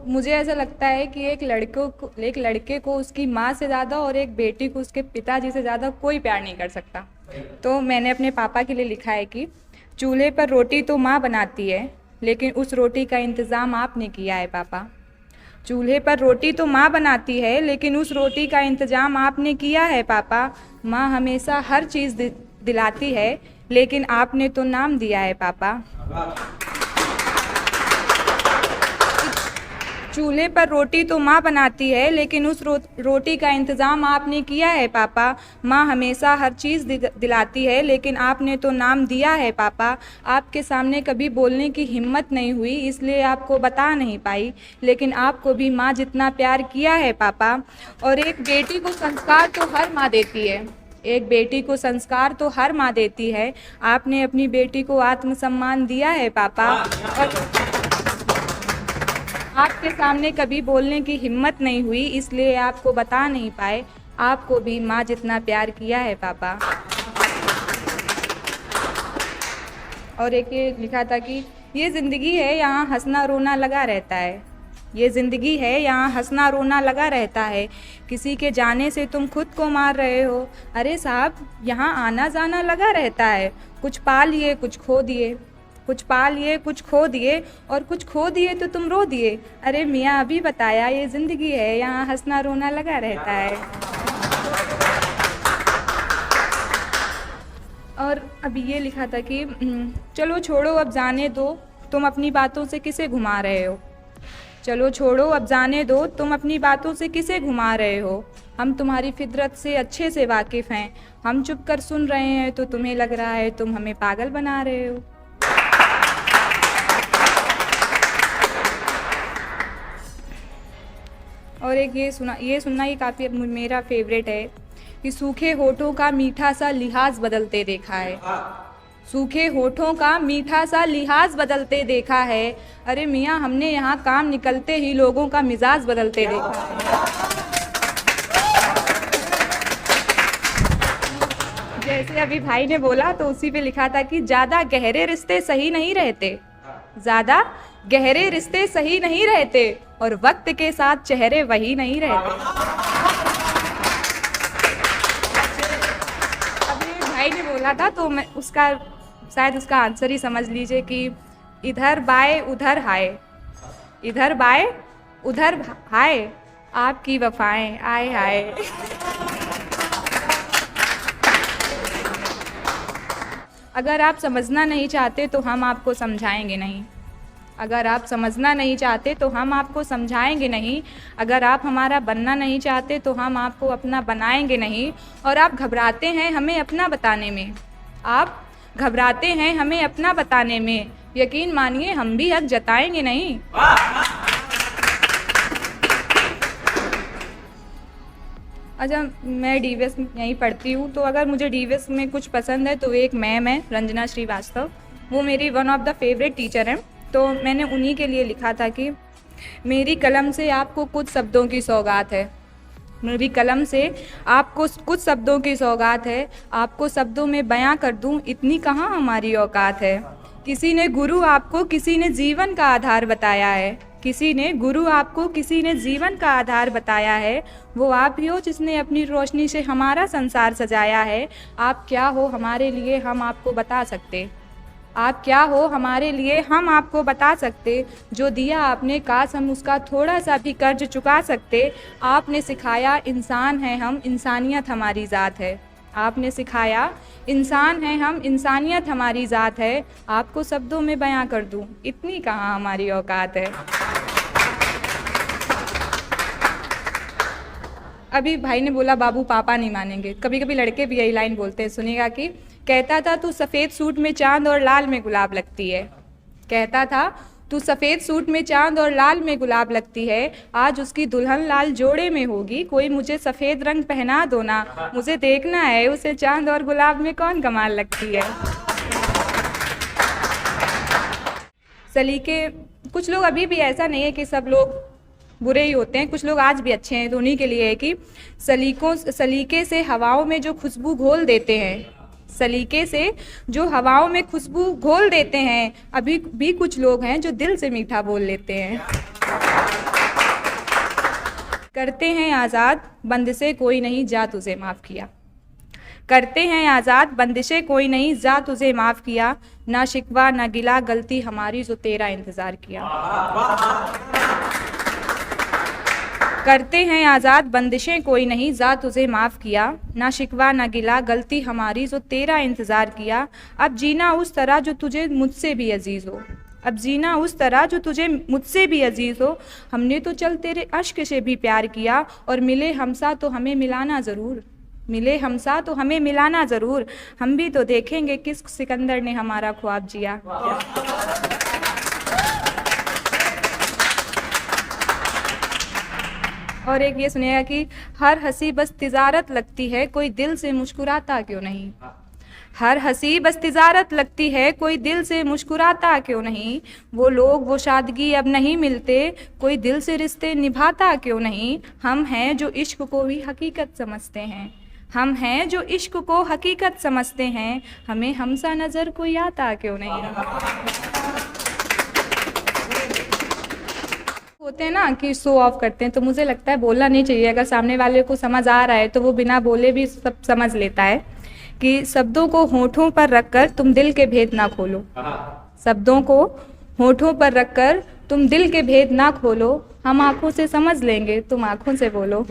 मुझे ऐसा लगता है कि एक लड़के को उसकी माँ से ज़्यादा और एक बेटी को उसके पिताजी से ज़्यादा कोई प्यार नहीं कर सकता। तो मैंने अपने पापा के लिए लिखा है कि चूल्हे पर रोटी तो माँ बनाती है, लेकिन उस रोटी का इंतज़ाम आपने किया है पापा। चूल्हे पर रोटी तो माँ बनाती है, लेकिन उस रोटी का इंतज़ाम आपने किया है पापा। माँ हमेशा हर चीज़ दिलाती है, लेकिन आपने तो नाम दिया है पापा। चूल्हे पर रोटी तो माँ बनाती है, लेकिन उस रोटी का इंतज़ाम आपने किया है पापा। माँ हमेशा हर चीज़ दिलाती है, लेकिन आपने तो नाम दिया है पापा। आपके सामने कभी बोलने की हिम्मत नहीं हुई, इसलिए आपको बता नहीं पाई, लेकिन आपको भी माँ जितना प्यार किया है पापा। और एक बेटी को संस्कार तो हर माँ देती है, एक बेटी को संस्कार तो हर माँ देती है। आपने अपनी बेटी को आत्मसम्मान दिया है पापा। और आपके सामने कभी बोलने की हिम्मत नहीं हुई, इसलिए आपको बता नहीं पाए, आपको भी माँ जितना प्यार किया है पापा। और एक ये लिखा था कि ये ज़िंदगी है, यहाँ हंसना रोना लगा रहता है। ये ज़िंदगी है, यहाँ हंसना रोना लगा रहता है। किसी के जाने से तुम खुद को मार रहे हो। अरे साहब, यहाँ आना जाना लगा रहता है। कुछ पा लिए कुछ खो दिए, कुछ पा लिए कुछ खो दिए, और कुछ खो दिए तो तुम रो दिए। अरे मियाँ अभी बताया, ये ज़िंदगी है, यहाँ हंसना रोना लगा रहता है। और अभी ये लिखा था कि चलो छोड़ो अब जाने दो, तुम अपनी बातों से किसे घुमा रहे हो। चलो छोड़ो अब जाने दो, तुम अपनी बातों से किसे घुमा रहे हो। हम तुम्हारी फितरत से अच्छे से वाकिफ़ हैं। हम चुप कर सुन रहे हैं तो तुम्हें लग रहा है तुम हमें पागल बना रहे हो। और एक ये सुनना ही काफ़ी मेरा फेवरेट है कि सूखे होठों का मीठा सा लिहाज बदलते देखा है। सूखे होठों का मीठा सा लिहाज बदलते देखा है। अरे मियाँ, हमने यहाँ काम निकलते ही लोगों का मिजाज बदलते देखा है। जैसे अभी भाई ने बोला तो उसी पे लिखा था कि ज़्यादा गहरे रिश्ते सही नहीं रहते, ज़्यादा गहरे रिश्ते सही नहीं रहते, और वक्त के साथ चेहरे वही नहीं रहते। अभी भाई ने बोला था तो मैं शायद उसका आंसर ही समझ लीजिए कि इधर बाय उधर हाय, इधर बाय उधर हाय, आपकी वफाएं आए हाय। अगर आप समझना नहीं चाहते तो हम आपको समझाएंगे नहीं। अगर आप समझना नहीं चाहते तो हम आपको समझाएंगे नहीं। अगर आप हमारा बनना नहीं चाहते तो हम आपको अपना बनाएंगे नहीं। और आप घबराते हैं हमें अपना बताने में, आप घबराते हैं हमें अपना बताने में। यकीन मानिए हम भी हक जताएंगे नहीं। अच्छा, मैं डीवीएस यहीं पढ़ती हूँ, तो अगर मुझे डीवीएस में कुछ पसंद है तो एक मैम है रंजना श्रीवास्तव, वो मेरी one of the favourite teacher हैं। तो मैंने उन्हीं के लिए लिखा था कि मेरी कलम से आपको कुछ शब्दों की सौगात है। मेरी कलम से आपको कुछ शब्दों की सौगात है। आपको शब्दों में बयां कर दूं, इतनी कहाँ हमारी औकात है। किसी ने गुरु आपको किसी ने जीवन का आधार बताया है। किसी ने गुरु आपको किसी ने जीवन का आधार बताया है। वो आप ही हो जिसने अपनी रोशनी से हमारा संसार सजाया है। आप क्या हो हमारे लिए हम आपको बता सकते। आप क्या हो हमारे लिए हम आपको बता सकते। जो दिया आपने काश हम उसका थोड़ा सा भी कर्ज चुका सकते। आपने सिखाया इंसान है हम, इंसानियत हमारी ज़ात है। आपने सिखाया इंसान है हम, इंसानियत हमारी ज़ात है। आपको शब्दों में बयां कर दूं, इतनी कहाँ हमारी औकात है। अभी भाई ने बोला बाबू पापा नहीं मानेंगे। कभी कभी लड़के भी यही लाइन बोलते हैं, सुनिएगा कि कहता था तू सफ़ेद सूट में चांद और लाल में गुलाब लगती है। कहता था तू सफ़ेद सूट में चांद और लाल में गुलाब लगती है। आज उसकी दुल्हन लाल जोड़े में होगी। कोई मुझे सफ़ेद रंग पहना दो ना, मुझे देखना है उसे चांद और गुलाब में कौन कमाल लगती है। सलीके, कुछ लोग अभी भी, ऐसा नहीं है कि सब लोग बुरे ही होते हैं, कुछ लोग आज भी अच्छे हैं। तो उन्हीं के लिए है कि सलीके से हवाओं में जो खुशबू घोल देते हैं, सलीके से जो हवाओं में खुशबू घोल देते हैं, अभी भी कुछ लोग हैं जो दिल से मीठा बोल लेते हैं। करते हैं आज़ाद बंदिशें कोई नहीं जा तुझे माफ़ किया। करते हैं आज़ाद बंदिशें कोई नहीं जा तुझे माफ़ किया। ना शिकवा ना गिला गलती हमारी जो तेरा इंतज़ार किया। करते हैं आज़ाद बंदिशें कोई नहीं जा तुझे माफ़ किया। ना शिकवा ना गिला गलती हमारी जो तेरा इंतज़ार किया। अब जीना उस तरह जो तुझे मुझसे भी अजीज़ हो। अब जीना उस तरह जो तुझे मुझसे भी अजीज़ हो। हमने तो चल तेरे अश्क से भी प्यार किया। और मिले हमसा तो हमें मिलाना ज़रूर। मिले हमसा तो हमें मिलाना ज़रूर। हम भी तो देखेंगे किस सिकंदर ने हमारा ख्वाब जिया। और एक ये सुनिएगा कि हर हंसी बस तिजारत लगती है, कोई दिल से मुस्कुराता क्यों नहीं। हर हंसी बस तिजारत लगती है, कोई दिल से मुस्कुराता क्यों नहीं। वो लोग वो सादगी अब नहीं मिलते, कोई दिल से रिश्ते निभाता क्यों नहीं। हम हैं जो इश्क को भी हकीकत समझते हैं। हम हैं जो इश्क को हकीकत समझते हैं। हमें हमसा नज़र कोई आता क्यों नहीं। होते हैं ना कि शो ऑफ करते हैं, तो मुझे लगता है बोलना नहीं चाहिए। अगर सामने वाले को समझ आ रहा है तो वो बिना बोले भी सब समझ लेता है। कि शब्दों को होठों पर रखकर तुम दिल के भेद ना खोलो। शब्दों को होठों पर रखकर तुम दिल के भेद ना खोलो। हम आंखों से समझ लेंगे, तुम आंखों से बोलो।